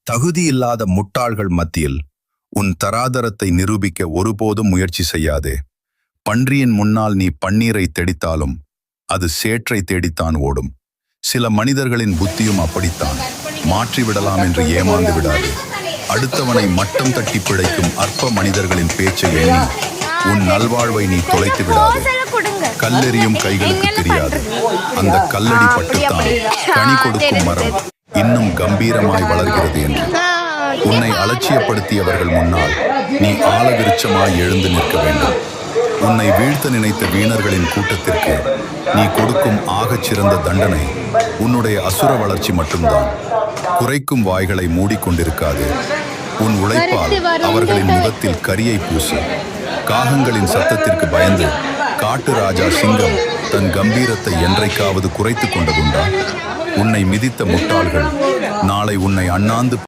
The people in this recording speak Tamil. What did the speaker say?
தகுதியில்லாத முட்டாள்கள் மத்தியில் உன் தராதரத்தை நிரூபிக்க ஒருபோதும் முயற்சி செய்யாதே. பன்றியின் முன்னால் நீ பன்னீரை தெடித்தாலும் அது சேற்றை தேடித்தான் ஓடும். சில மனிதர்களின் புத்தியும் அப்படித்தான். மாற்றிவிடலாம் என்று ஏமாந்து விடாது. அடுத்தவனை மட்டம் தட்டி பிழைக்கும் அற்ப மனிதர்களின் பேச்சை எண்ணி உன் நல்வாழ்வை நீ தொலைத்து விடாது. கல்லெறியும் கைகளுக்கு தெரியாது அந்த கல்லடி பட்டுத்தான் கனி கொடுக்கும் மரம் இன்னும் கம்பீரமாய் வளர்கிறது என்று. உன்னை அலட்சியப்படுத்தியவர்கள் முன்னால் நீ ஆலவிருட்சமாய் எழுந்து நிற்க வேண்டும். உன்னை வீழ்த்த நினைத்த வீணர்களின் கூட்டத்திற்கு நீ கொடுக்கும் ஆகச் சிறந்த தண்டனை உன்னுடைய அசுர வளர்ச்சி மட்டும்தான். குறைக்கும் வாய்களை மூடிக்கொண்டிருக்காது. உன் உழைப்பால் அவர்களின் முகத்தில் கரியை பூசு. காகங்களின் சத்தத்திற்கு பயந்து காட்டு ராஜா சிங்கம் தன் கம்பீரத்தை என்றைக்காவது குறைத்து கொண்டதுண்டா? உன்னை மிதித்த முட்டாள்கள் நாளை உன்னை அண்ணாந்து